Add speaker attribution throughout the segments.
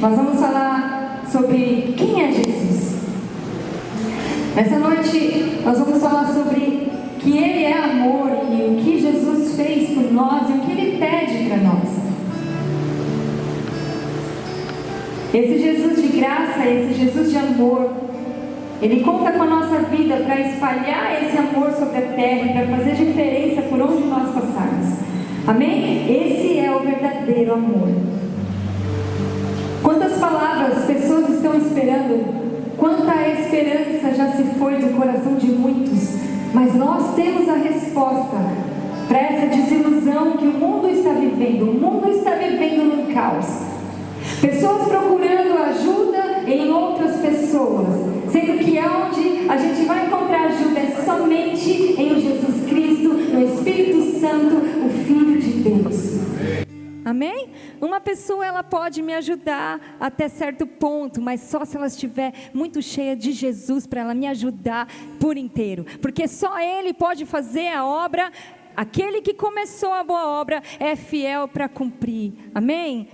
Speaker 1: Nós vamos falar sobre quem é Jesus. Nessa noite nós vamos falar sobre que Ele é amor e o que Jesus fez por nós e o que Ele pede para nós. Esse Jesus de graça, esse Jesus de amor, Ele conta com a nossa vida para espalhar esse amor sobre a terra e para fazer diferença por onde nós passarmos. Amém? Esse é o verdadeiro amor. Quantas palavras as pessoas estão esperando, quanta esperança já se foi do coração de muitos, mas nós temos a resposta para essa desilusão que o mundo está vivendo. O mundo está vivendo num caos. Pessoas procurando ajuda em outras pessoas, sendo que onde a gente vai encontrar ajuda é somente em Jesus Cristo, no Espírito Santo, o Filho de Deus. Amém? Uma pessoa ela pode me ajudar até certo ponto, mas só se ela estiver muito cheia de Jesus para ela me ajudar por inteiro, porque só Ele pode fazer a obra. Aquele que começou a boa obra é fiel para cumprir. Amém?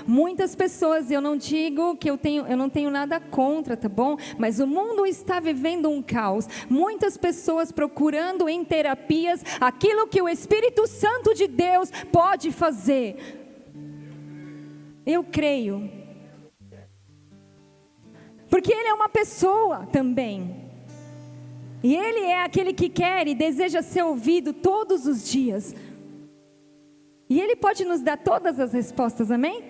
Speaker 1: Muitas pessoas, eu não digo que eu não tenho nada contra, tá bom? Mas o mundo está vivendo um caos. Muitas pessoas procurando em terapias aquilo que o Espírito Santo de Deus pode fazer. Eu creio. Porque Ele é uma pessoa também. E Ele é aquele que quer e deseja ser ouvido todos os dias. E Ele pode nos dar todas as respostas, amém?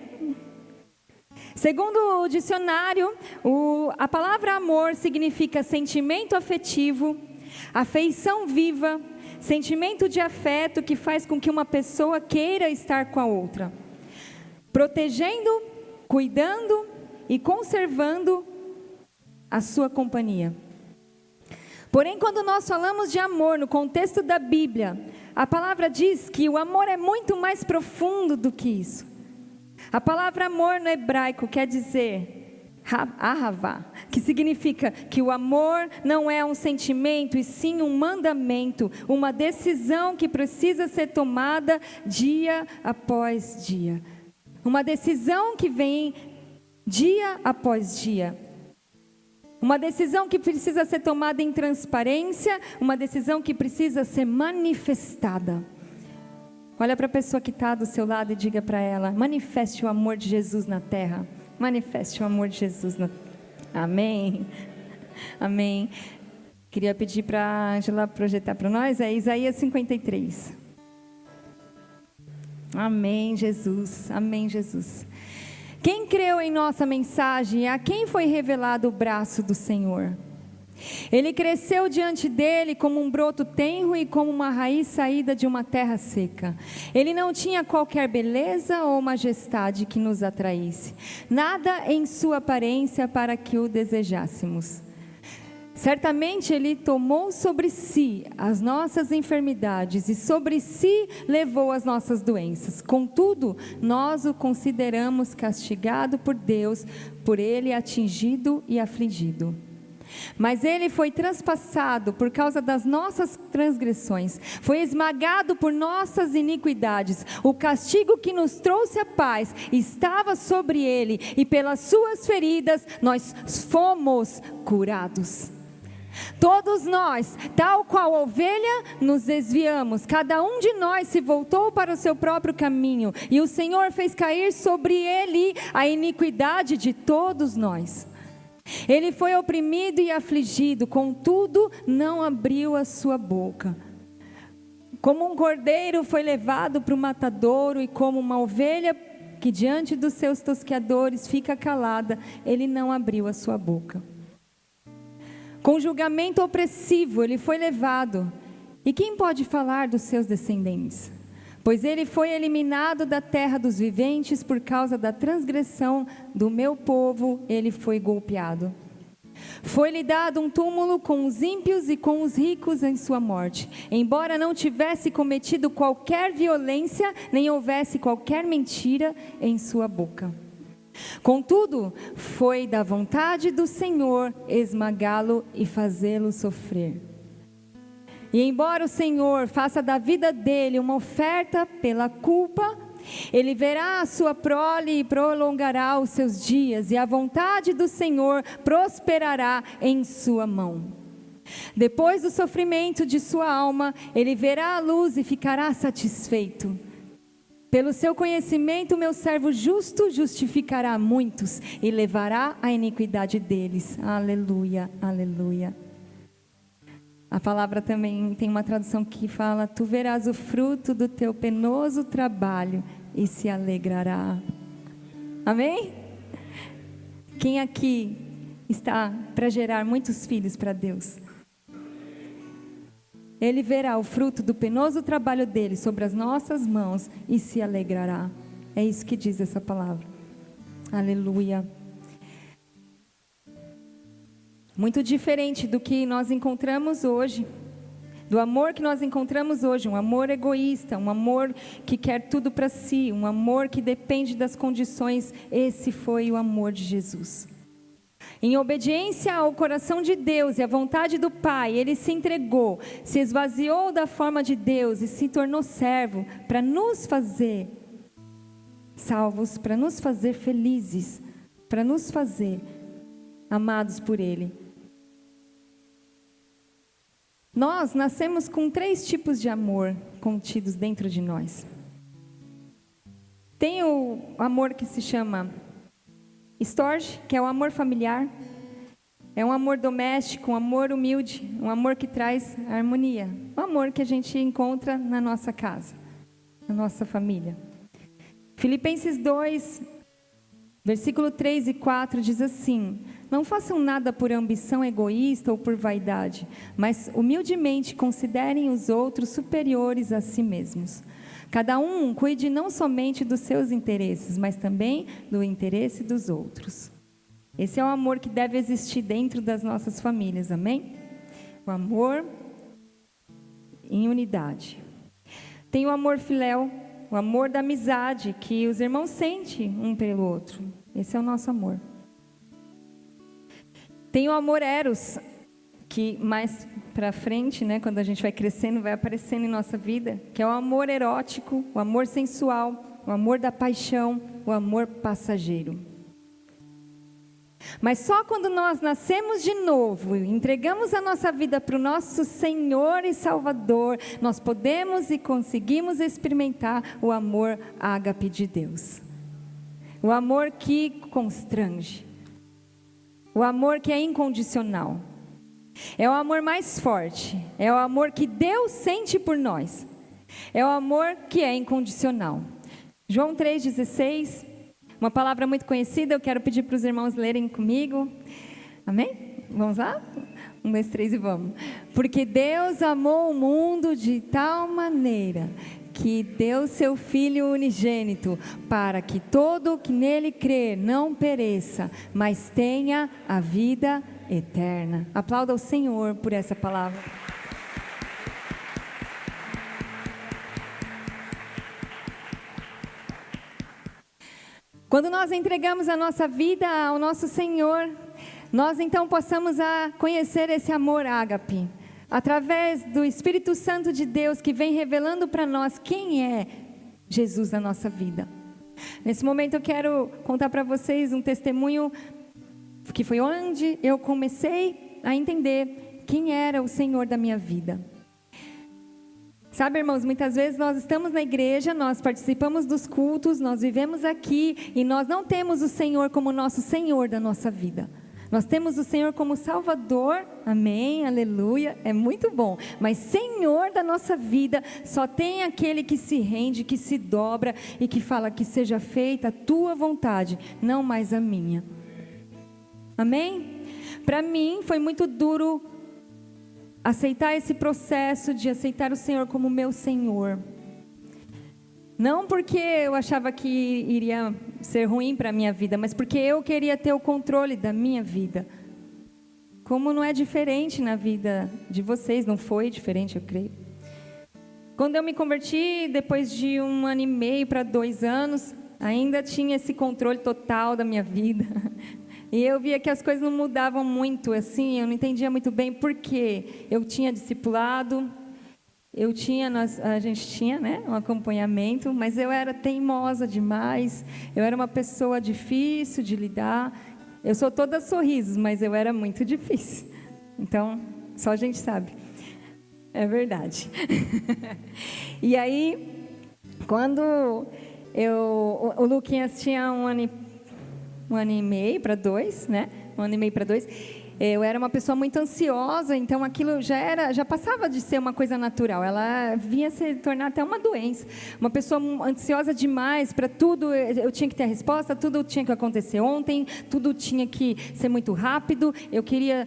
Speaker 1: Segundo o dicionário, a palavra amor significa sentimento afetivo, afeição viva, sentimento de afeto que faz com que uma pessoa queira estar com a outra, protegendo, cuidando e conservando a sua companhia. Porém, quando nós falamos de amor no contexto da Bíblia, a palavra diz que o amor é muito mais profundo do que isso. A palavra amor no hebraico quer dizer ahavá, que significa que o amor não é um sentimento e sim um mandamento, uma decisão que precisa ser tomada dia após dia. Uma decisão que vem dia após dia. Uma decisão que precisa ser tomada em transparência, uma decisão que precisa ser manifestada. Olha para a pessoa que está do seu lado e diga para ela: manifeste o amor de Jesus na terra. Manifeste o amor de Jesus na terra. Amém. Amém. Queria pedir para a Angela projetar para nós, é Isaías 53. Amém, Jesus. Amém, Jesus. Quem creu em nossa mensagem, a quem foi revelado o braço do Senhor? Ele cresceu diante dele como um broto tenro e como uma raiz saída de uma terra seca. Ele não tinha qualquer beleza ou majestade que nos atraísse, nada em sua aparência para que o desejássemos. Certamente Ele tomou sobre si as nossas enfermidades e sobre si levou as nossas doenças. Contudo, nós o consideramos castigado por Deus, por Ele atingido e afligido. Mas ele foi transpassado por causa das nossas transgressões, foi esmagado por nossas iniquidades. O castigo que nos trouxe a paz estava sobre ele, e pelas suas feridas nós fomos curados. Todos nós, tal qual ovelha, nos desviamos, cada um de nós se voltou para o seu próprio caminho, e o Senhor fez cair sobre ele a iniquidade de todos nós. Ele foi oprimido e afligido, contudo não abriu a sua boca. Como um cordeiro foi levado para o matadouro, e como uma ovelha que diante dos seus tosqueadores fica calada, ele não abriu a sua boca. Com julgamento opressivo ele foi levado, e quem pode falar dos seus descendentes? Pois ele foi eliminado da terra dos viventes, por causa da transgressão do meu povo ele foi golpeado. Foi-lhe dado um túmulo com os ímpios e com os ricos em sua morte, embora não tivesse cometido qualquer violência, nem houvesse qualquer mentira em sua boca. Contudo, foi da vontade do Senhor esmagá-lo e fazê-lo sofrer. E embora o Senhor faça da vida dele uma oferta pela culpa, ele verá a sua prole e prolongará os seus dias, e a vontade do Senhor prosperará em sua mão. Depois do sofrimento de sua alma, ele verá a luz e ficará satisfeito. Pelo seu conhecimento, meu servo justo justificará muitos e levará a iniquidade deles. Aleluia, aleluia. A palavra também tem uma tradução que fala: tu verás o fruto do teu penoso trabalho e se alegrará. Amém? Quem aqui está para gerar muitos filhos para Deus? Ele verá o fruto do penoso trabalho dele sobre as nossas mãos e se alegrará. É isso que diz essa palavra. Aleluia. Muito diferente do que nós encontramos hoje, do amor que nós encontramos hoje, um amor egoísta, um amor que quer tudo para si, um amor que depende das condições. Esse foi o amor de Jesus. Em obediência ao coração de Deus e à vontade do Pai, ele se entregou, se esvaziou da forma de Deus e se tornou servo para nos fazer salvos, para nos fazer felizes, para nos fazer amados por Ele. Nós nascemos com 3 tipos de amor contidos dentro de nós. Tem o amor que se chama storge, que é o amor familiar. É um amor doméstico, um amor humilde, um amor que traz harmonia. Um amor que a gente encontra na nossa casa, na nossa família. Filipenses 2, versículo 3 e 4 diz assim: não façam nada por ambição egoísta ou por vaidade, mas humildemente considerem os outros superiores a si mesmos. Cada um cuide não somente dos seus interesses, mas também do interesse dos outros. Esse é o amor que deve existir dentro das nossas famílias, amém? O amor em unidade. Tem o amor filéu, o amor da amizade, que os irmãos sentem um pelo outro. Esse é o nosso amor. Tem o amor eros, que mais para frente, né, quando a gente vai crescendo, vai aparecendo em nossa vida, que é o amor erótico, o amor sensual, o amor da paixão, o amor passageiro. Mas só quando nós nascemos de novo, entregamos a nossa vida para o nosso Senhor e Salvador, nós podemos e conseguimos experimentar o amor ágape de Deus. O amor que constrange. O amor que é incondicional. É o amor mais forte. É o amor que Deus sente por nós. É o amor que é incondicional. João 3,16, uma palavra muito conhecida, eu quero pedir para os irmãos lerem comigo. Amém? Vamos lá? 1, 2, 3 e vamos. Porque Deus amou o mundo de tal maneira que deu seu Filho unigênito, para que todo o que nele crer não pereça, mas tenha a vida eterna. Aplauda o Senhor por essa palavra. Quando nós entregamos a nossa vida ao nosso Senhor, nós então possamos conhecer esse amor ágape, através do Espírito Santo de Deus que vem revelando para nós quem é Jesus na nossa vida. Nesse momento eu quero contar para vocês um testemunho que foi onde eu comecei a entender quem era o Senhor da minha vida. Sabe, irmãos, muitas vezes nós estamos na igreja, nós participamos dos cultos, nós vivemos aqui e nós não temos o Senhor como nosso Senhor da nossa vida. Nós temos o Senhor como Salvador, amém, aleluia, é muito bom. Mas Senhor da nossa vida só tem aquele que se rende, que se dobra e que fala que seja feita a tua vontade, não mais a minha. Amém? Para mim foi muito duro aceitar esse processo de aceitar o Senhor como meu Senhor. Não porque eu achava que iria ser ruim para a minha vida, mas porque eu queria ter o controle da minha vida. Como não é diferente na vida de vocês, não foi diferente, eu creio. Quando eu me converti, depois de 1 ano e meio para 2 anos, ainda tinha esse controle total da minha vida. E eu via que as coisas não mudavam muito, assim, eu não entendia muito bem por quê. Eu tinha discipulado, a gente tinha, né, um acompanhamento, mas eu era teimosa demais, eu era uma pessoa difícil de lidar. Eu sou toda sorrisos, mas eu era muito difícil. Então, só a gente sabe. É verdade. E aí, quando o Luquinhas tinha 1 ano e meio para 2, né? 1 ano e meio para 2. Eu era uma pessoa muito ansiosa, então aquilo já passava de ser uma coisa natural. Ela vinha se tornar até uma doença. Uma pessoa ansiosa demais para tudo, eu tinha que ter a resposta, tudo tinha que acontecer ontem, tudo tinha que ser muito rápido. Eu queria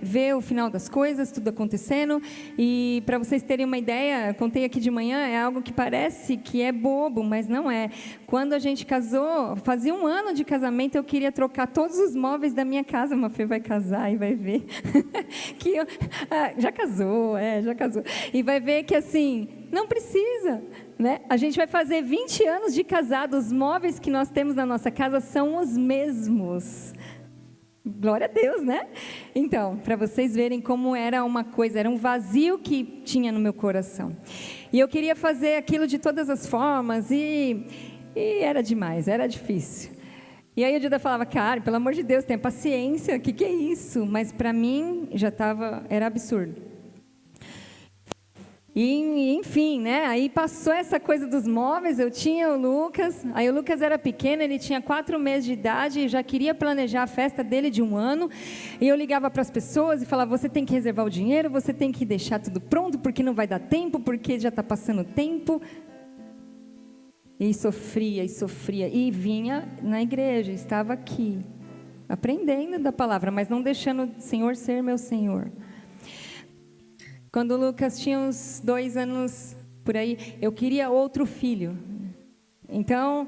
Speaker 1: ver o final das coisas, tudo acontecendo. E para vocês terem uma ideia, eu contei aqui de manhã, é algo que parece que é bobo, mas não é. Quando a gente casou, fazia 1 ano de casamento, eu queria trocar todos os móveis da minha casa. Uma Fê vai casar e vai ver que já casou. E vai ver que assim, não precisa, né? A gente vai fazer 20 anos de casado, os móveis que nós temos na nossa casa são os mesmos. Glória a Deus, né? Então, para vocês verem como era uma coisa, era um vazio que tinha no meu coração. E eu queria fazer aquilo de todas as formas e era demais, era difícil. E aí o Dida falava, cara, pelo amor de Deus, tenha paciência, o que é isso? Mas para mim era absurdo. E, enfim, né? Aí passou essa coisa dos móveis, eu tinha o Lucas, aí o Lucas era pequeno, ele tinha 4 meses de idade, e já queria planejar a festa dele de 1 ano, e eu ligava para as pessoas e falava, você tem que reservar o dinheiro, você tem que deixar tudo pronto, porque não vai dar tempo, porque já está passando tempo. E sofria, e vinha na igreja, estava aqui, aprendendo da palavra, mas não deixando o Senhor ser meu Senhor. Quando o Lucas tinha uns 2 anos, por aí, eu queria outro filho. Então,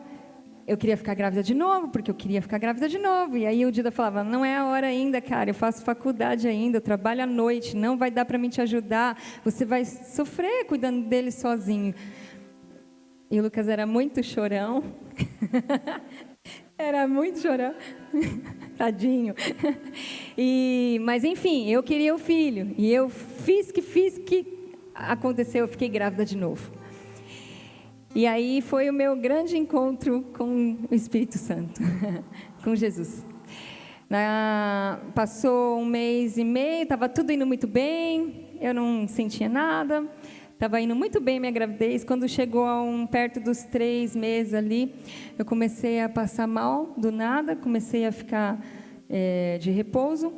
Speaker 1: eu queria ficar grávida de novo, porque eu queria ficar grávida de novo. E aí o Dida falava, não é a hora ainda, cara, eu faço faculdade ainda, eu trabalho à noite, não vai dar para mim te ajudar, você vai sofrer cuidando dele sozinho. E o Lucas era muito chorão. Era muito chorão. Tadinho. Mas enfim, eu queria o filho. E eu fiz que aconteceu, eu fiquei grávida de novo. E aí foi o meu grande encontro com o Espírito Santo, com Jesus. Passou 1 mês e meio, estava tudo indo muito bem, eu não sentia nada. Estava indo muito bem minha gravidez. Quando chegou perto dos 3 meses ali, eu comecei a passar mal do nada, comecei a ficar de repouso.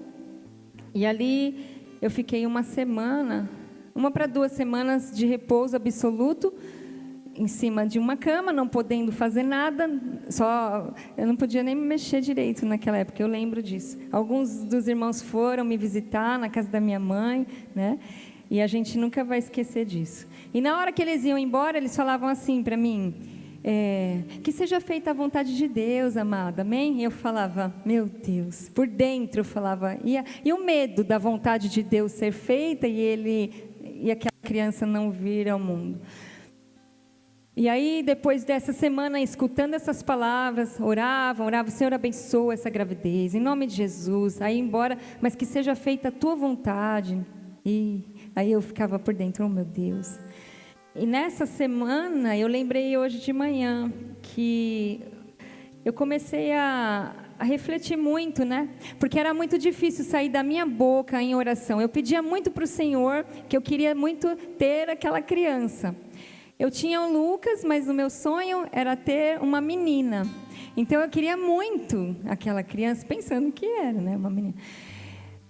Speaker 1: E ali eu fiquei 1 semana, 1 para 2 semanas de repouso absoluto, em cima de uma cama, não podendo fazer nada, eu não podia nem me mexer direito naquela época, eu lembro disso. Alguns dos irmãos foram me visitar na casa da minha mãe, né? E a gente nunca vai esquecer disso. E na hora que eles iam embora, eles falavam assim para mim, que seja feita a vontade de Deus, amada, amém? E eu falava, meu Deus, por dentro eu falava, e o medo da vontade de Deus ser feita e aquela criança não vir ao mundo. E aí, depois dessa semana, escutando essas palavras, orava, Senhor, abençoa essa gravidez, em nome de Jesus, aí embora, mas que seja feita a tua vontade. E aí eu ficava por dentro, oh meu Deus. E nessa semana, eu lembrei hoje de manhã, que eu comecei a refletir muito, né? Porque era muito difícil sair da minha boca em oração. Eu pedia muito para o Senhor, que eu queria muito ter aquela criança. Eu tinha o Lucas, mas o meu sonho era ter uma menina. Então eu queria muito aquela criança, pensando que era, né, uma menina.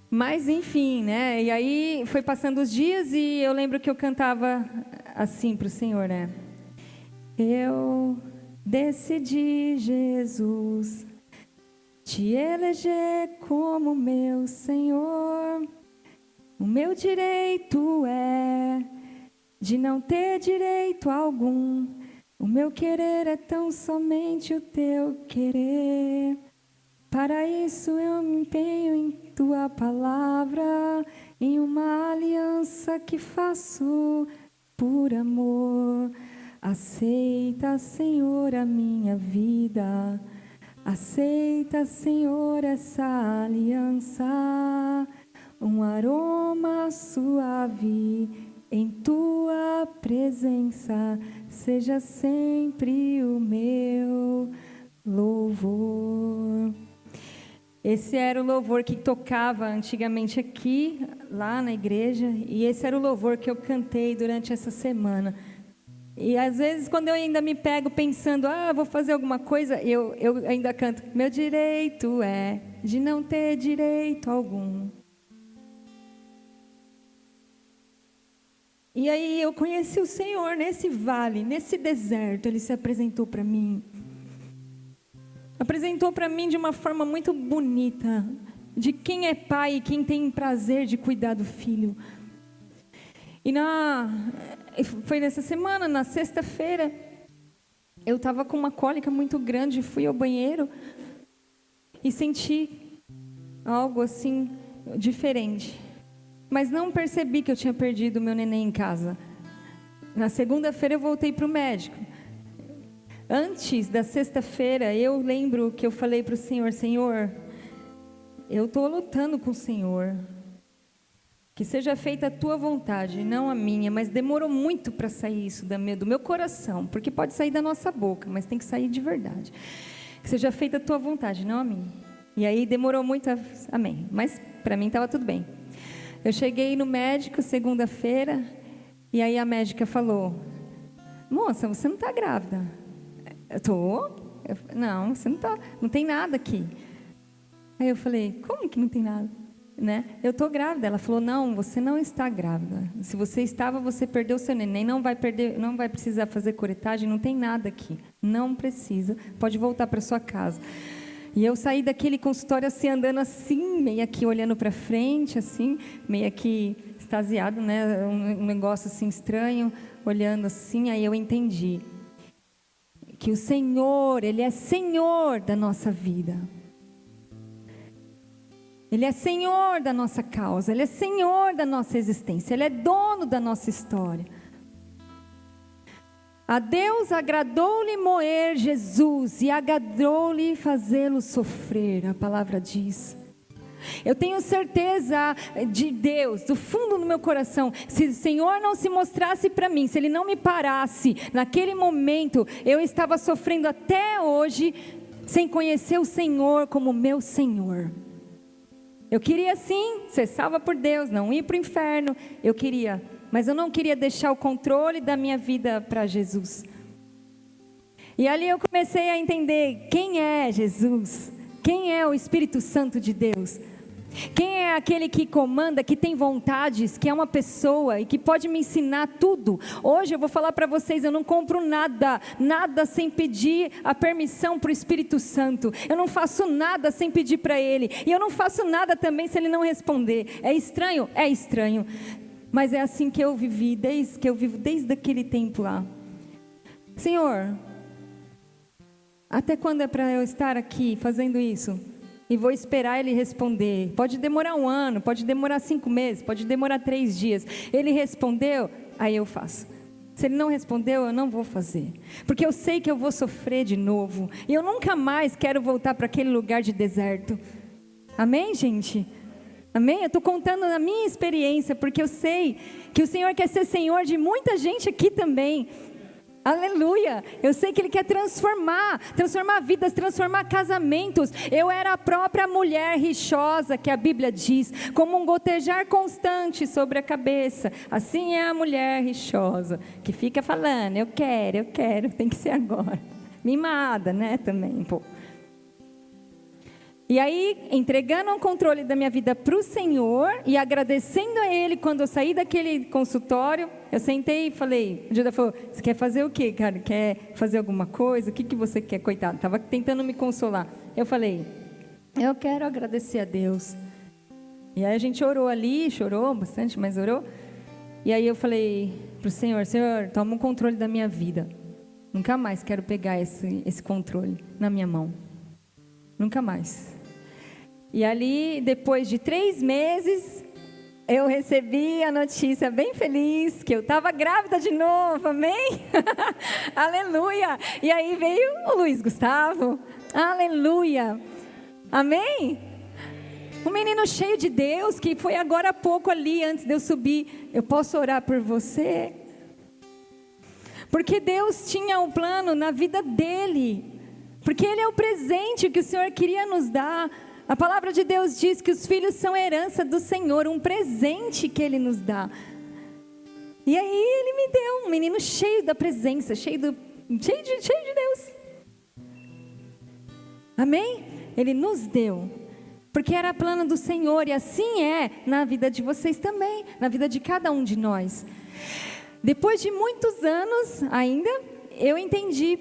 Speaker 1: Mas enfim, né? E aí foi passando os dias e eu lembro que eu cantava assim para o Senhor, né? Eu decidi, Jesus, te eleger como meu Senhor. O meu direito é de não ter direito algum. O meu querer é tão somente o teu querer. Para isso eu me empenho em tua palavra, em uma aliança que faço por amor. Aceita, Senhor, a minha vida. Aceita, Senhor, essa aliança. Um aroma suave em tua presença, seja sempre o meu louvor. Esse era o louvor que tocava antigamente aqui, lá na igreja, e esse era o louvor que eu cantei durante essa semana. E às vezes, quando eu ainda me pego pensando, vou fazer alguma coisa, eu ainda canto, meu direito é de não ter direito algum. E aí eu conheci o Senhor nesse vale, nesse deserto, Ele se apresentou para mim. Apresentou para mim de uma forma muito bonita, de quem é pai e quem tem prazer de cuidar do filho. E foi nessa semana, na sexta-feira, eu estava com uma cólica muito grande, fui ao banheiro e senti algo assim diferente. Mas não percebi que eu tinha perdido o meu neném em casa. Na segunda-feira eu voltei para o médico. Antes da sexta-feira, eu lembro que eu falei para o Senhor, Senhor, eu estou lutando com o Senhor. Que seja feita a tua vontade, não a minha. Mas demorou muito para sair isso do meu coração. Porque pode sair da nossa boca, mas tem que sair de verdade. Que seja feita a tua vontade, não a minha. E aí demorou muito, amém. Mas para mim estava tudo bem. Eu cheguei no médico segunda-feira, e aí a médica falou, moça, você não está grávida. Eu estou? Não, você não está, não tem nada aqui. Aí eu falei, como que não tem nada? Né? Eu estou grávida. Ela falou, não, você não está grávida. Se você estava, você perdeu seu neném, não vai precisar fazer curetagem, não tem nada aqui. Não precisa, pode voltar para sua casa. E eu saí daquele consultório assim, andando assim, meio aqui olhando para frente, assim, meio aqui extasiado, né? Um negócio assim estranho, olhando assim, aí eu entendi que o Senhor, Ele é Senhor da nossa vida. Ele é Senhor da nossa causa, Ele é Senhor da nossa existência, Ele é dono da nossa história. A Deus agradou-lhe moer Jesus e agradou-lhe fazê-lo sofrer, a palavra diz. Eu tenho certeza de Deus, do fundo do meu coração, se o Senhor não se mostrasse para mim, se Ele não me parasse, naquele momento, eu estava sofrendo até hoje, sem conhecer o Senhor como meu Senhor. Eu queria sim, ser salva por Deus, não ir para o inferno, eu queria, mas eu não queria deixar o controle da minha vida para Jesus. E ali eu comecei a entender quem é Jesus, quem é o Espírito Santo de Deus. Quem é aquele que comanda, que tem vontades, que é uma pessoa e que pode me ensinar tudo. Hoje eu vou falar para vocês, eu não compro nada sem pedir a permissão para o Espírito Santo. Eu não faço nada sem pedir para Ele. E eu não faço nada também se Ele não responder. É estranho? É estranho. Mas é assim que eu vivi, desde aquele tempo lá. Senhor, até quando é para eu estar aqui fazendo isso? E vou esperar Ele responder. Pode demorar 1 ano, pode demorar 5 meses, pode demorar 3 dias. Ele respondeu, aí eu faço. Se ele não respondeu, eu não vou fazer, porque eu sei que eu vou sofrer de novo, e eu nunca mais quero voltar para aquele lugar de deserto. Amém, gente? Amém? Eu estou contando a minha experiência, porque eu sei que o Senhor quer ser Senhor de muita gente aqui também. Aleluia, eu sei que Ele quer transformar vidas, transformar casamentos. Eu era a própria mulher rixosa que a Bíblia diz, como um gotejar constante sobre a cabeça. Assim é a mulher rixosa, que fica falando, eu quero, tem que ser agora. Mimada, né, também, pô. E aí, entregando o controle da minha vida para o Senhor e agradecendo a Ele, quando eu saí daquele consultório, eu sentei e falei, a Juda falou, você quer fazer o quê, cara? Quer fazer alguma coisa? O que você quer? Coitado, estava tentando me consolar. Eu falei, eu quero agradecer a Deus. E aí a gente orou ali, chorou bastante, mas orou. E aí eu falei para o Senhor, toma o controle da minha vida. Nunca mais quero pegar esse controle na minha mão. Nunca mais. E ali, depois de 3 meses, eu recebi a notícia bem feliz, que eu estava grávida de novo, amém? Aleluia! E aí veio o Luiz Gustavo, aleluia! Amém? Um menino cheio de Deus, que foi agora há pouco ali, antes de eu subir. Eu posso orar por você? Porque Deus tinha um plano na vida dele, porque Ele é o presente que o Senhor queria nos dar. A palavra de Deus diz que os filhos são herança do Senhor, um presente que Ele nos dá. E aí Ele me deu um menino cheio da presença, cheio de Deus. Amém? Ele nos deu, porque era plano do Senhor, e assim é na vida de vocês também, na vida de cada um de nós. Depois de muitos anos ainda, eu entendi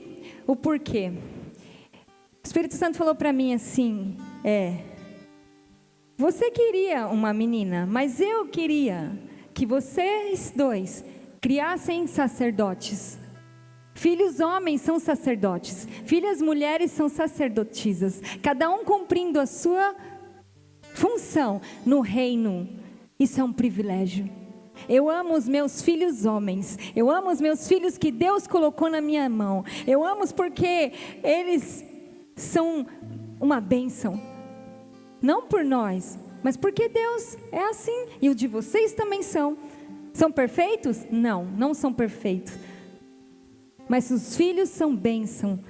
Speaker 1: o porquê. O Espírito Santo falou para mim assim, você queria uma menina, mas eu queria que vocês dois criassem sacerdotes. Filhos homens são sacerdotes, filhas mulheres são sacerdotisas, cada um cumprindo a sua função no reino. Isso é um privilégio. Eu amo os meus filhos homens, eu amo os meus filhos que Deus colocou na minha mão, eu amo porque eles são uma bênção, não por nós, mas porque Deus é assim, e o de vocês também são. São perfeitos? Não, não são perfeitos, mas os filhos são bênção,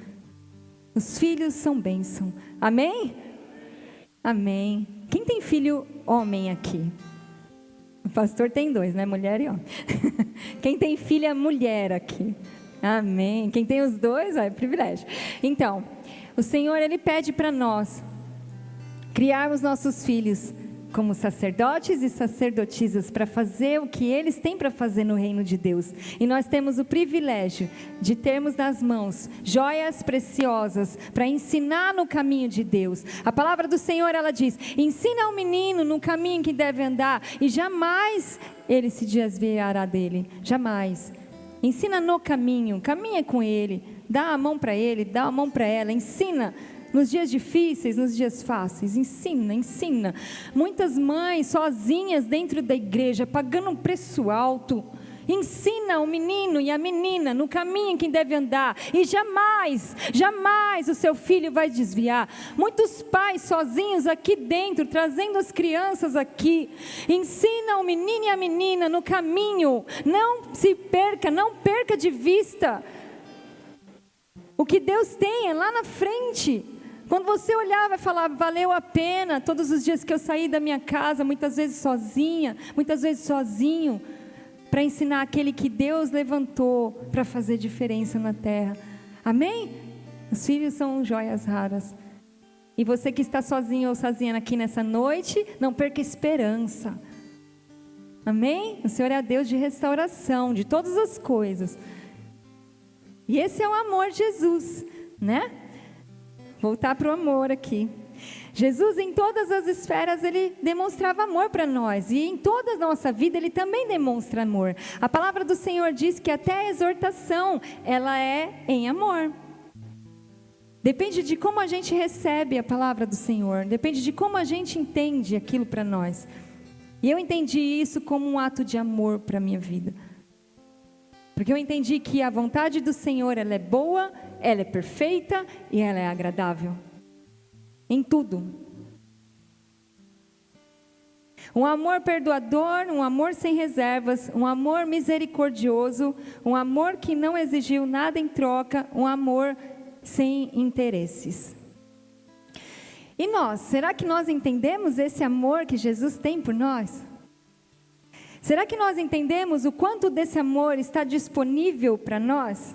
Speaker 1: os filhos são bênção, amém? Amém. Quem tem filho homem aqui? O pastor tem 2, né? Mulher e homem. Quem tem filha mulher aqui? Amém. Quem tem os 2, é privilégio. Então, o Senhor, Ele pede para nós criarmos nossos filhos como sacerdotes e sacerdotisas para fazer o que eles têm para fazer no reino de Deus. E nós temos o privilégio de termos nas mãos joias preciosas para ensinar no caminho de Deus. A palavra do Senhor, ela diz, ensina ao menino no caminho que deve andar e jamais ele se desviará dele, jamais. Ensina no caminho, caminha com ele, dá a mão para ele, dá a mão para ela, ensina. Nos dias difíceis, nos dias fáceis, ensina. Muitas mães sozinhas dentro da igreja, pagando um preço alto. Ensina o menino e a menina no caminho em que deve andar. E jamais o seu filho vai desviar. Muitos pais sozinhos aqui dentro, trazendo as crianças aqui. Ensina o menino e a menina no caminho. Não se perca, não perca de vista o que Deus tem lá na frente. Quando você olhar, vai falar, valeu a pena todos os dias que eu saí da minha casa, muitas vezes sozinha, muitas vezes sozinho, para ensinar aquele que Deus levantou para fazer diferença na terra. Amém? Os filhos são joias raras. E você que está sozinho ou sozinha aqui nessa noite, não perca esperança. Amém? O Senhor é Deus de restauração de todas as coisas. E esse é o amor de Jesus, né? Voltar para o amor aqui. Jesus, em todas as esferas, Ele demonstrava amor para nós. E em toda a nossa vida, Ele também demonstra amor. A palavra do Senhor diz que até a exortação, ela é em amor. Depende de como a gente recebe a palavra do Senhor. Depende de como a gente entende aquilo para nós. E eu entendi isso como um ato de amor para a minha vida. Porque eu entendi que a vontade do Senhor, ela é boa, ela é perfeita e ela é agradável. Em tudo. Um amor perdoador, um amor sem reservas, um amor misericordioso, um amor que não exigiu nada em troca, um amor sem interesses. E nós, será que nós entendemos esse amor que Jesus tem por nós? Será que nós entendemos o quanto desse amor está disponível para nós?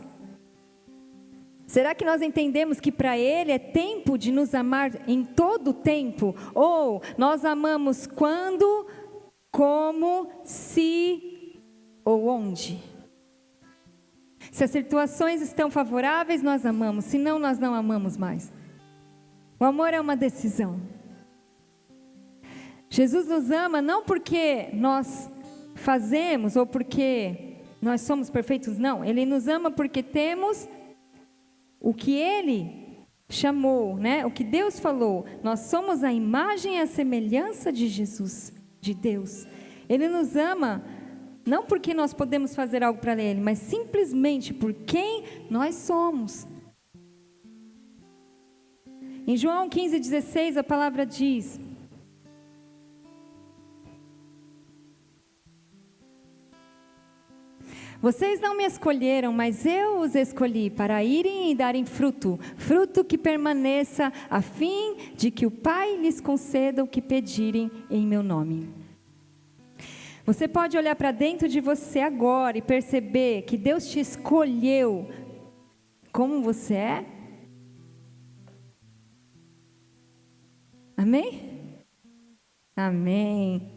Speaker 1: Será que nós entendemos que para Ele é tempo de nos amar em todo o tempo? Ou nós amamos quando, como, se ou onde? Se as situações estão favoráveis, nós amamos. Se não, nós não amamos mais. O amor é uma decisão. Jesus nos ama não porque nós fazemos ou porque nós somos perfeitos, não. Ele nos ama porque temos o que Ele chamou, né? O que Deus falou. Nós somos a imagem e a semelhança de Jesus, de Deus. Ele nos ama não porque nós podemos fazer algo para Ele, mas simplesmente por quem nós somos. Em João 15,16 a palavra diz: vocês não me escolheram, mas eu os escolhi para irem e darem fruto, fruto que permaneça, a fim de que o Pai lhes conceda o que pedirem em meu nome. Você pode olhar para dentro de você agora e perceber que Deus te escolheu como você é? Amém? Amém.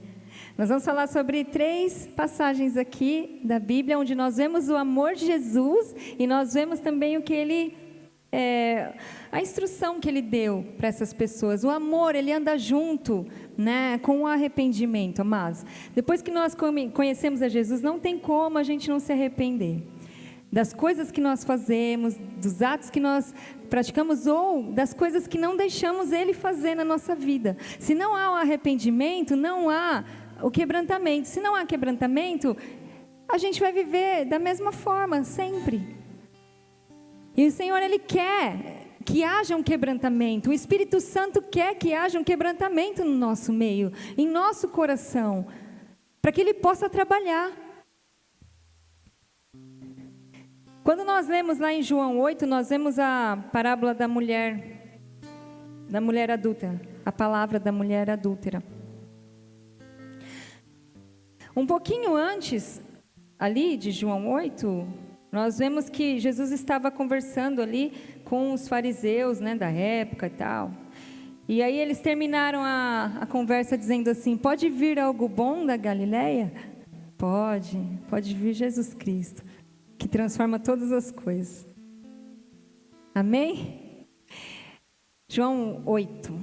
Speaker 1: Nós vamos falar sobre 3 passagens aqui da Bíblia, onde nós vemos o amor de Jesus e nós vemos também o que Ele, a instrução que Ele deu para essas pessoas. O amor, ele anda junto, né, com o arrependimento, amados. Depois que nós conhecemos a Jesus, não tem como a gente não se arrepender das coisas que nós fazemos, dos atos que nós praticamos ou das coisas que não deixamos Ele fazer na nossa vida. Se não há o arrependimento, não há o quebrantamento. Se não há quebrantamento, a gente vai viver da mesma forma, sempre. E o Senhor, Ele quer que haja um quebrantamento. O Espírito Santo quer que haja um quebrantamento no nosso meio, em nosso coração, para que Ele possa trabalhar. Quando nós lemos lá em João 8, nós vemos a parábola da mulher adúltera, a palavra da mulher adúltera. Um pouquinho antes, ali de João 8, nós vemos que Jesus estava conversando ali com os fariseus, né, da época e tal. E aí eles terminaram a conversa dizendo assim: pode vir algo bom da Galileia? Pode vir Jesus Cristo, que transforma todas as coisas. Amém? João 8.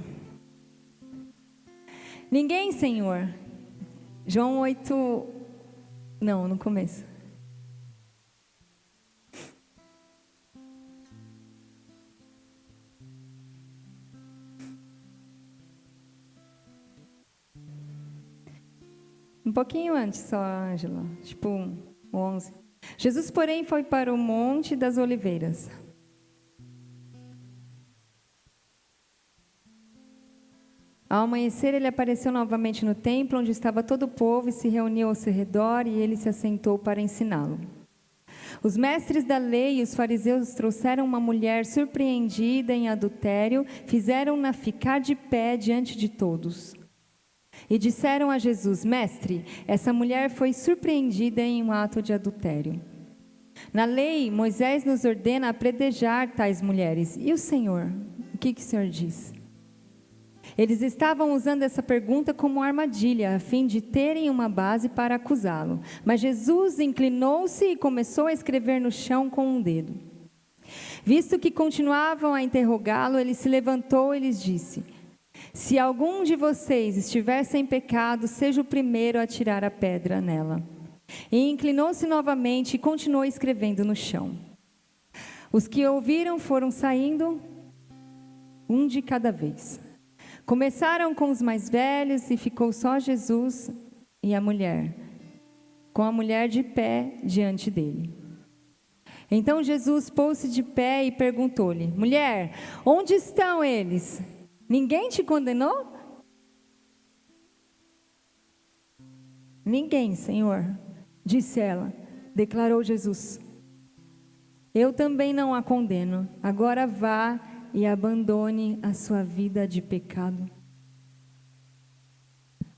Speaker 1: Ninguém, Senhor. João 8, não, no começo. Um pouquinho antes só, Ângela, tipo 11. Jesus, porém, foi para o Monte das Oliveiras. Ao amanhecer, ele apareceu novamente no templo, onde estava todo o povo, e se reuniu ao seu redor, e ele se assentou para ensiná-lo. Os mestres da lei e os fariseus trouxeram uma mulher surpreendida em adultério, fizeram-na ficar de pé diante de todos. E disseram a Jesus: Mestre, essa mulher foi surpreendida em um ato de adultério. Na lei, Moisés nos ordena apedrejar tais mulheres. E o Senhor? O que o Senhor diz? Eles estavam usando essa pergunta como armadilha, a fim de terem uma base para acusá-lo. Mas Jesus inclinou-se e começou a escrever no chão com um dedo. Visto que continuavam a interrogá-lo, ele se levantou e lhes disse: Se algum de vocês estiver sem pecado, seja o primeiro a tirar a pedra nela. E inclinou-se novamente e continuou escrevendo no chão. Os que ouviram foram saindo, um de cada vez. Começaram com os mais velhos e ficou só Jesus e a mulher, com a mulher de pé diante dele. Então Jesus pôs-se de pé e perguntou-lhe: mulher, onde estão eles? Ninguém te condenou? Ninguém, Senhor, disse ela. Declarou Jesus: eu também não a condeno. Agora vá e abandone a sua vida de pecado.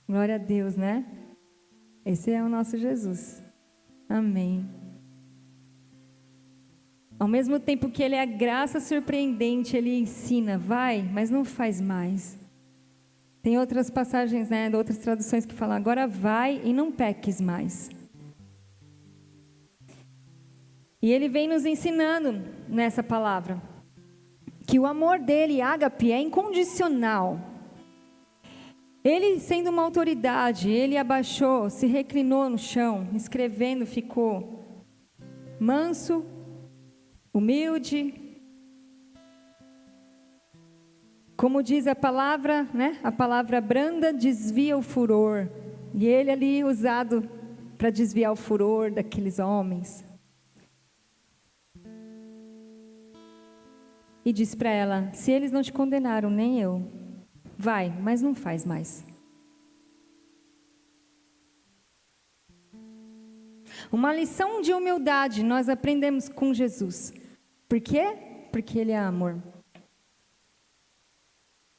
Speaker 1: Glória a Deus, né? Esse é o nosso Jesus. Amém. Ao mesmo tempo que ele é a graça surpreendente, ele ensina, vai, mas não faz mais. Tem outras passagens, né, outras traduções que falam, agora vai e não peques mais. E ele vem nos ensinando nessa palavra, que o amor dele, ágape, é incondicional. Ele, sendo uma autoridade, ele abaixou, se reclinou no chão, escrevendo, ficou manso, humilde. Como diz a palavra, né? A palavra branda desvia o furor. E ele ali usado para desviar o furor daqueles homens. E diz para ela: se eles não te condenaram, nem eu. Vai, mas não faz mais. Uma lição de humildade nós aprendemos com Jesus. Por quê? Porque Ele é amor.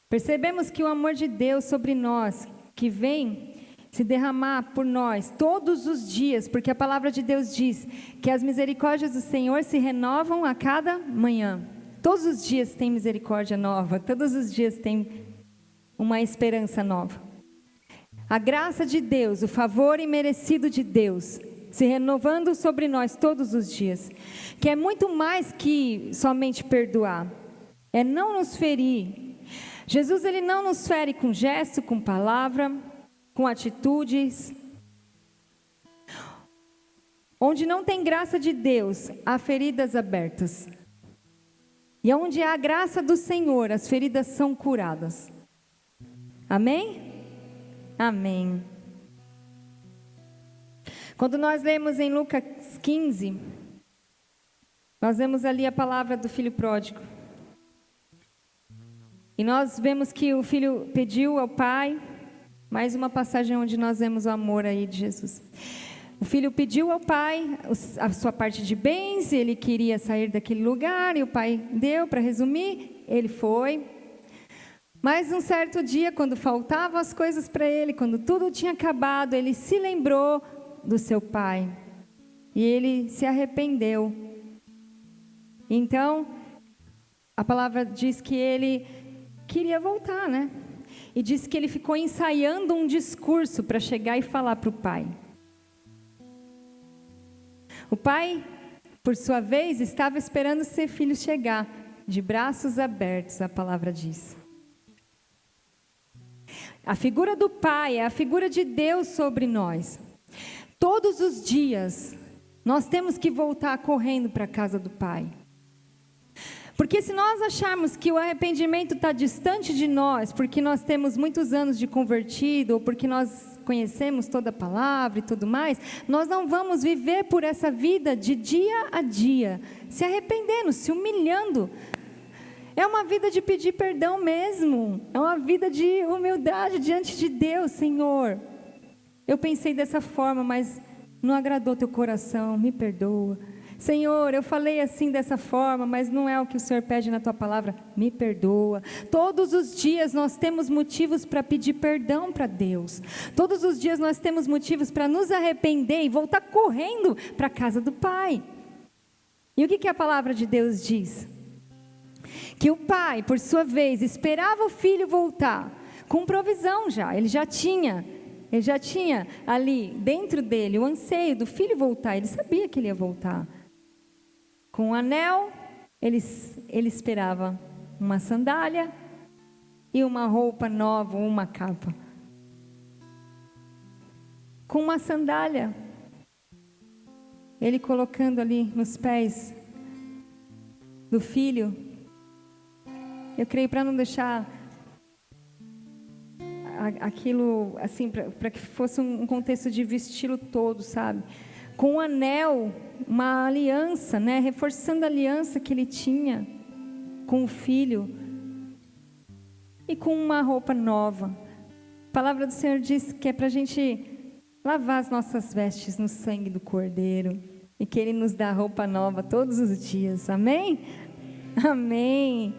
Speaker 1: Percebemos que o amor de Deus sobre nós, que vem se derramar por nós todos os dias, porque a palavra de Deus diz que as misericórdias do Senhor se renovam a cada manhã. Todos os dias tem misericórdia nova, todos os dias tem uma esperança nova. A graça de Deus, o favor imerecido de Deus, se renovando sobre nós todos os dias, que é muito mais que somente perdoar, é não nos ferir. Jesus, ele não nos fere com gesto, com palavra, com atitudes. Onde não tem graça de Deus, há feridas abertas. E onde há a graça do Senhor, as feridas são curadas. Amém? Amém. Quando nós lemos em Lucas 15, nós vemos ali a palavra do filho pródigo. E nós vemos que o filho pediu ao pai, mais uma passagem onde nós vemos o amor aí de Jesus. O filho pediu ao pai a sua parte de bens, ele queria sair daquele lugar, e o pai deu, para resumir, ele foi. Mas um certo dia, quando faltavam as coisas para ele, quando tudo tinha acabado, ele se lembrou do seu pai, e ele se arrependeu. Então, a palavra diz que ele queria voltar, né? E diz que ele ficou ensaiando um discurso para chegar e falar para o pai. O pai, por sua vez, estava esperando seu filho chegar, de braços abertos, a palavra diz. A figura do pai é a figura de Deus sobre nós. Todos os dias, nós temos que voltar correndo para a casa do pai. Porque se nós acharmos que o arrependimento está distante de nós, porque nós temos muitos anos de convertido, ou porque nós conhecemos toda a palavra e tudo mais, nós não vamos viver por essa vida de dia a dia, se arrependendo, se humilhando. É uma vida de pedir perdão mesmo, é uma vida de humildade diante de Deus. Senhor, eu pensei dessa forma, mas não agradou teu coração, me perdoa. Senhor, eu falei assim dessa forma, mas não é o que o Senhor pede na tua palavra, me perdoa. Todos os dias nós temos motivos para pedir perdão para Deus. Todos os dias nós temos motivos para nos arrepender e voltar correndo para a casa do Pai. E o que a palavra de Deus diz? Que o pai, por sua vez, esperava o filho voltar, com provisão já, ele já tinha ali dentro dele o anseio do filho voltar, ele sabia que ele ia voltar. Com um anel, ele esperava uma sandália e uma roupa nova, uma capa. Com uma sandália, ele colocando ali nos pés do filho, eu creio para não deixar aquilo assim, para que fosse um contexto de vesti-lo todo, sabe? com um anel, uma aliança, né? Reforçando a aliança que ele tinha com o filho, e com uma roupa nova. A palavra do Senhor diz que é para a gente lavar as nossas vestes no sangue do Cordeiro, e que Ele nos dá roupa nova todos os dias, amém? Amém.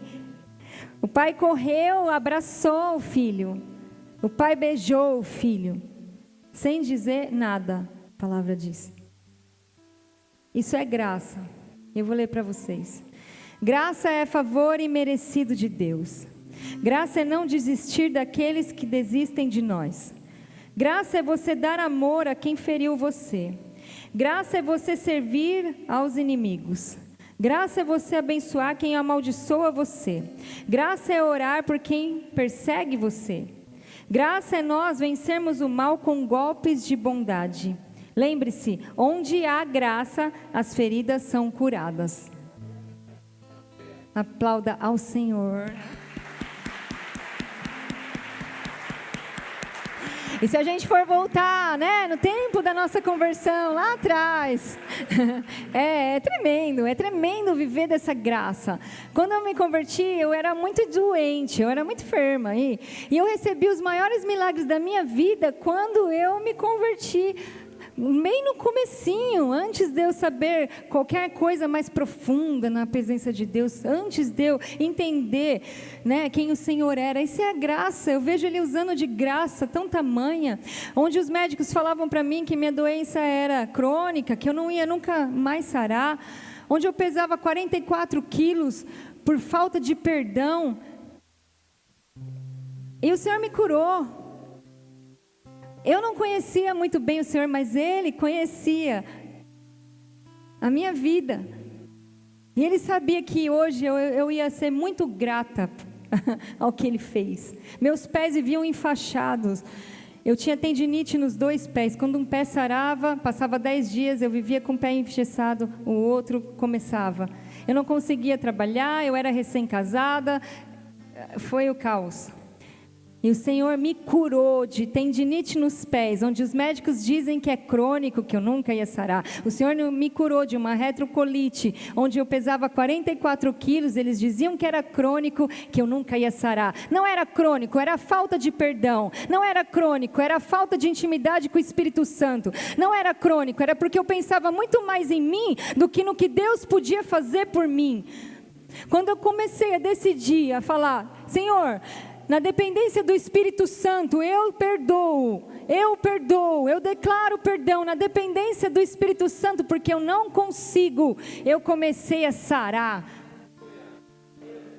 Speaker 1: O pai correu, abraçou o filho, o pai beijou o filho, sem dizer nada, a palavra diz. Isso é graça. Eu vou ler para vocês. Graça é favor imerecido de Deus. Graça é não desistir daqueles que desistem de nós. Graça é você dar amor a quem feriu você. Graça é você servir aos inimigos. Graça é você abençoar quem amaldiçoa você. Graça é orar por quem persegue você. Graça é nós vencermos o mal com golpes de bondade. Lembre-se, onde há graça, as feridas são curadas. Aplauda ao Senhor. E se a gente for voltar, né, no tempo da nossa conversão, lá atrás, é tremendo viver dessa graça. Quando eu me converti, eu era muito doente, eu era muito enferma, e eu recebi os maiores milagres da minha vida quando eu me converti, bem no comecinho, antes de eu saber qualquer coisa mais profunda na presença de Deus, antes de eu entender, né, quem o Senhor era. Isso é a graça. Eu vejo Ele usando de graça tão tamanha, onde os médicos falavam para mim que minha doença era crônica, que eu não ia nunca mais sarar, onde eu pesava 44 quilos por falta de perdão, e o Senhor me curou. Eu não conhecia muito bem o Senhor, mas Ele conhecia a minha vida. E Ele sabia que hoje eu ia ser muito grata ao que Ele fez. Meus pés viviam enfaixados. Eu tinha tendinite nos 2 pés. Quando um pé sarava, passava 10 dias, eu vivia com o pé engessado, o outro começava. Eu não conseguia trabalhar, eu era recém-casada, foi o caos. E o Senhor me curou de tendinite nos pés, onde os médicos dizem que é crônico, que eu nunca ia sarar. O Senhor me curou de uma retrocolite, onde eu pesava 44 quilos, eles diziam que era crônico, que eu nunca ia sarar. Não era crônico, era falta de perdão. Não era crônico, era falta de intimidade com o Espírito Santo. Não era crônico, era porque eu pensava muito mais em mim do que no que Deus podia fazer por mim. Quando eu comecei a decidir, a falar, Senhor, na dependência do Espírito Santo, eu perdoo, eu declaro perdão na dependência do Espírito Santo, porque eu não consigo, eu comecei a sarar.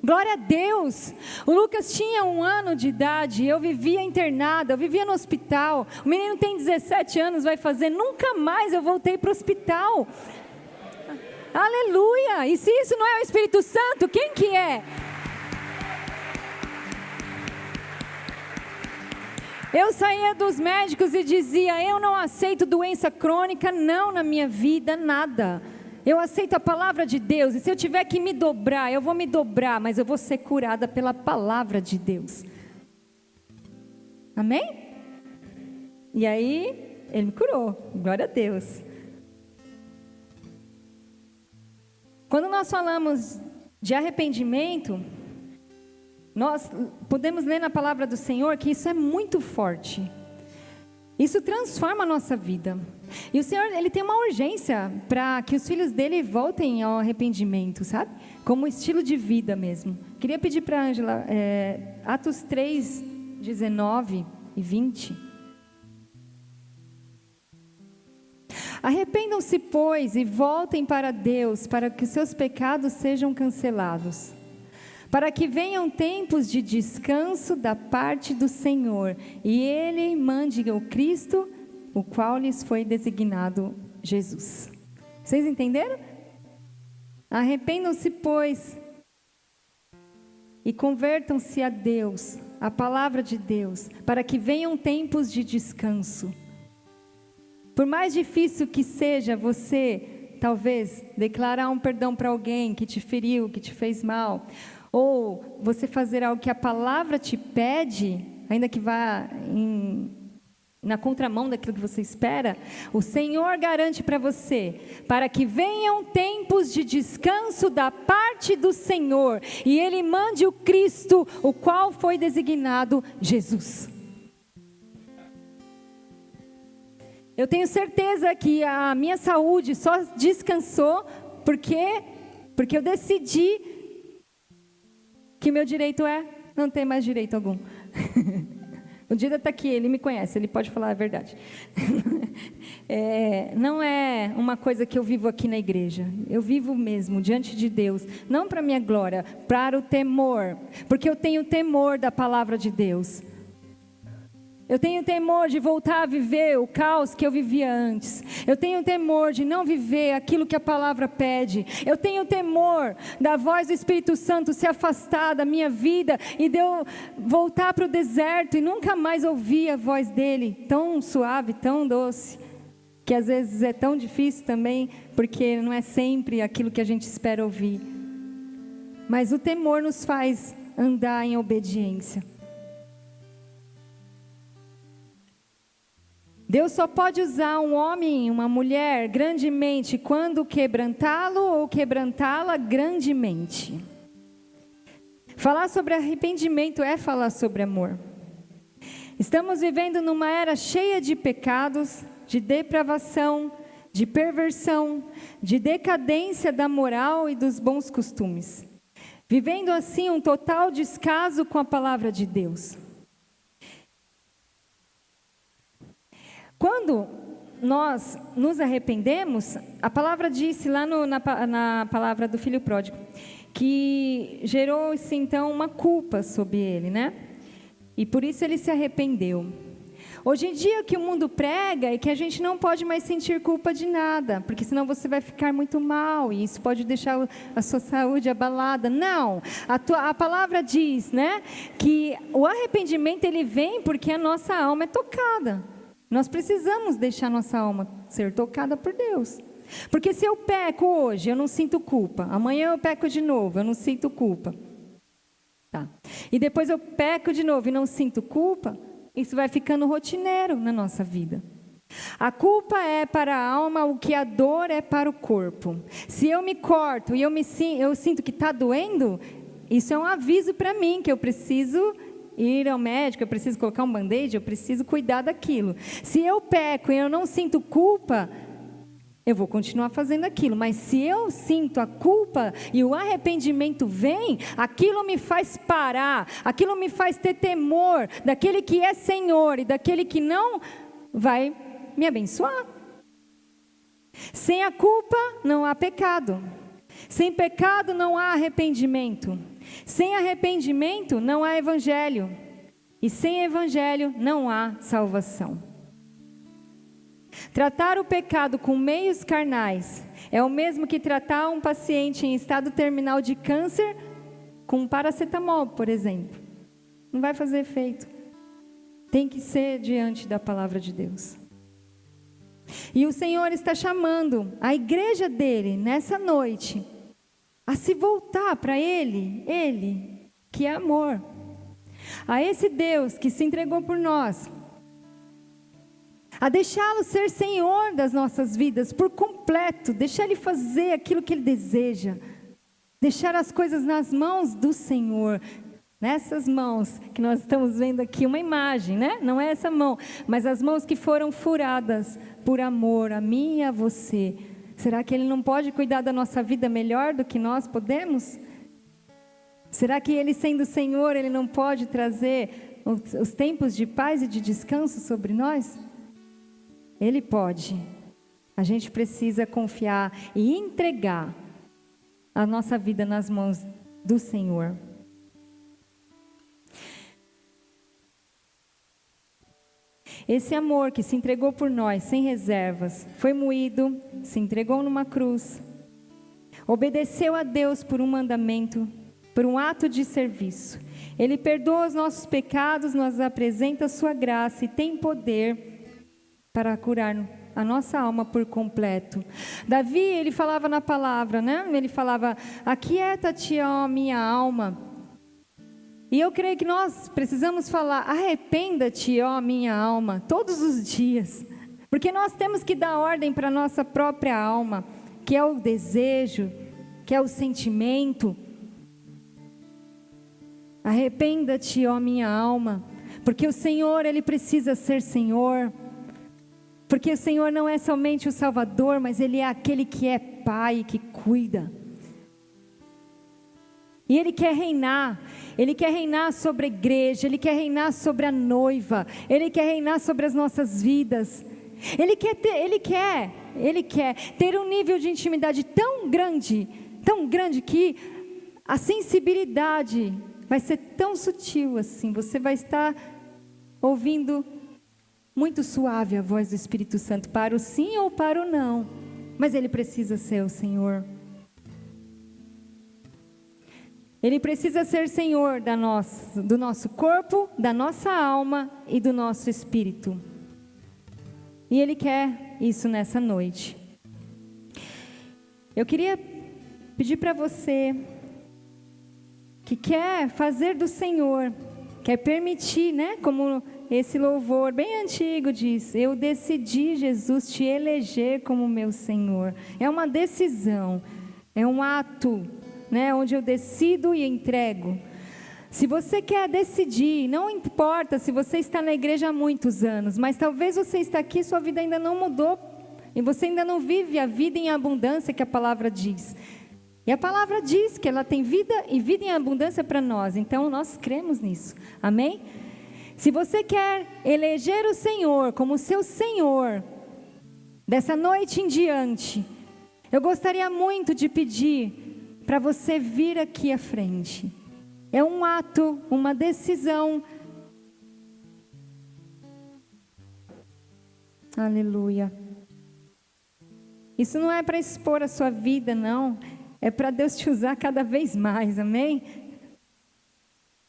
Speaker 1: Glória a Deus. O Lucas tinha 1 ano de idade, eu vivia internada, eu vivia no hospital. O menino tem 17 anos, vai fazer, nunca mais eu voltei para o hospital. Aleluia. E se isso não é o Espírito Santo, quem que é? Eu saía dos médicos e dizia, eu não aceito doença crônica, não, na minha vida, nada. Eu aceito a palavra de Deus, e se eu tiver que me dobrar, eu vou me dobrar, mas eu vou ser curada pela palavra de Deus. Amém? E aí, Ele me curou, glória a Deus. Quando nós falamos de arrependimento, nós podemos ler na palavra do Senhor que isso é muito forte. Isso transforma a nossa vida. E o Senhor, Ele tem uma urgência para que os filhos dEle voltem ao arrependimento, sabe? Como estilo de vida mesmo. Queria pedir para a Ângela, Atos 3, 19 e 20. Arrependam-se, pois, e voltem para Deus, para que os seus pecados sejam cancelados. Para que venham tempos de descanso da parte do Senhor, e Ele mande o Cristo, o qual lhes foi designado Jesus. Vocês entenderam? Arrependam-se, pois, e convertam-se a Deus, a palavra de Deus, para que venham tempos de descanso. Por mais difícil que seja você, talvez, declarar um perdão para alguém que te feriu, que te fez mal, ou você fazer algo que a palavra te pede, ainda que vá na contramão daquilo que você espera, o Senhor garante para você, para que venham tempos de descanso da parte do Senhor, e Ele mande o Cristo, o qual foi designado Jesus. Eu tenho certeza que a minha saúde só descansou porque eu decidi que meu direito é não ter mais direito algum. O Dida está aqui, ele me conhece, ele pode falar a verdade. Não é uma coisa que eu vivo aqui na igreja. Eu vivo mesmo diante de Deus, não para a minha glória, para o temor, porque eu tenho temor da palavra de Deus. Eu tenho temor de voltar a viver o caos que eu vivia antes. Eu tenho temor de não viver aquilo que a palavra pede. Eu tenho temor da voz do Espírito Santo se afastar da minha vida e de eu voltar para o deserto e nunca mais ouvir a voz dele, tão suave, tão doce, que às vezes é tão difícil também, porque não é sempre aquilo que a gente espera ouvir. Mas o temor nos faz andar em obediência. Deus só pode usar um homem, uma mulher, grandemente, quando quebrantá-lo ou quebrantá-la grandemente. Falar sobre arrependimento é falar sobre amor. Estamos vivendo numa era cheia de pecados, de depravação, de perversão, de decadência da moral e dos bons costumes. Vivendo assim um total descaso com a palavra de Deus. Quando nós nos arrependemos, a palavra disse lá na palavra do filho pródigo, que gerou-se então uma culpa sobre ele, né? E por isso ele se arrependeu. Hoje em dia o que o mundo prega é que a gente não pode mais sentir culpa de nada, porque senão você vai ficar muito mal e isso pode deixar a sua saúde abalada. Não, a palavra diz, né, que o arrependimento ele vem porque a nossa alma é tocada. Nós precisamos deixar nossa alma ser tocada por Deus. Porque se eu peco hoje, eu não sinto culpa. Amanhã eu peco de novo, eu não sinto culpa. Tá. E depois eu peco de novo e não sinto culpa, isso vai ficando rotineiro na nossa vida. A culpa é para a alma o que a dor é para o corpo. Se eu me corto e eu sinto que está doendo, isso é um aviso para mim que eu preciso ir ao médico, eu preciso colocar um band-aid, eu preciso cuidar daquilo. Se eu peco e eu não sinto culpa, eu vou continuar fazendo aquilo. Mas se eu sinto a culpa e o arrependimento vem, aquilo me faz parar, aquilo me faz ter temor daquele que é Senhor e daquele que não vai me abençoar. Sem a culpa não há pecado. Sem pecado não há arrependimento. Sem arrependimento não há evangelho. E sem evangelho não há salvação. Tratar o pecado com meios carnais é o mesmo que tratar um paciente em estado terminal de câncer com paracetamol, por exemplo. Não vai fazer efeito. Tem que ser diante da palavra de Deus. E o Senhor está chamando a igreja dele nessa noite a se voltar para Ele que é amor, a esse Deus que se entregou por nós, a deixá-lo ser Senhor das nossas vidas por completo, deixar Ele fazer aquilo que Ele deseja, deixar as coisas nas mãos do Senhor, nessas mãos que nós estamos vendo aqui, uma imagem, né? Não é essa mão, mas as mãos que foram furadas por amor a mim e a você. Será que Ele não pode cuidar da nossa vida melhor do que nós podemos? Será que Ele, sendo Senhor, Ele não pode trazer os tempos de paz e de descanso sobre nós? Ele pode. A gente precisa confiar e entregar a nossa vida nas mãos do Senhor. Esse amor que se entregou por nós sem reservas, foi moído, se entregou numa cruz, obedeceu a Deus por um mandamento, por um ato de serviço. Ele perdoa os nossos pecados, nos apresenta a sua graça e tem poder para curar a nossa alma por completo. Davi, ele falava na palavra, né? Ele falava: aquieta-te, ó minha alma, E eu creio que nós precisamos falar: arrependa-te, ó minha alma, todos os dias. Porque nós temos que dar ordem para a nossa própria alma, que é o desejo, que é o sentimento. Arrependa-te, ó minha alma, porque o Senhor, Ele precisa ser Senhor. Porque o Senhor não é somente o Salvador, mas Ele é aquele que é Pai, que cuida. E Ele quer reinar sobre a igreja, Ele quer reinar sobre a noiva, Ele quer reinar sobre as nossas vidas. Ele quer ter um nível de intimidade tão grande que a sensibilidade vai ser tão sutil assim, você vai estar ouvindo muito suave a voz do Espírito Santo, para o sim ou para o não, mas Ele precisa ser o Senhor. Ele precisa ser Senhor do nosso corpo, da nossa alma e do nosso espírito. E Ele quer isso nessa noite. Eu queria pedir para você que quer fazer do Senhor, quer permitir, né? Como esse louvor bem antigo diz: eu decidi, Jesus, te eleger como meu Senhor. É uma decisão, é um ato, né? Onde eu decido e entrego. Se você quer decidir, não importa se você está na igreja há muitos anos, mas talvez você está aqui e sua vida ainda não mudou, e você ainda não vive a vida em abundância que a palavra diz. E a palavra diz que ela tem vida e vida em abundância para nós, então nós cremos nisso, amém? Se você quer eleger o Senhor como seu Senhor, dessa noite em diante, eu gostaria muito de pedir para você vir aqui à frente. É um ato, uma decisão. Aleluia. Isso não é para expor a sua vida, não. É para Deus te usar cada vez mais, amém?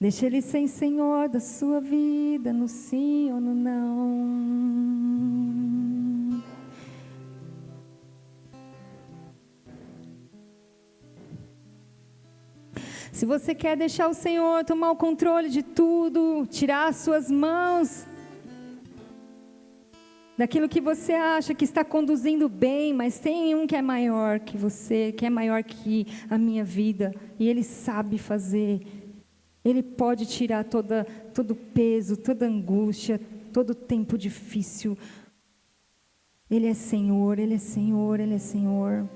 Speaker 1: Deixa Ele ser Senhor da sua vida, no sim ou no não. Se você quer deixar o Senhor tomar o controle de tudo, tirar as suas mãos daquilo que você acha que está conduzindo bem, mas tem um que é maior que você, que é maior que a minha vida, e Ele sabe fazer. Ele pode tirar todo o peso, toda a angústia, todo o tempo difícil. Ele é Senhor, Ele é Senhor, Ele é Senhor.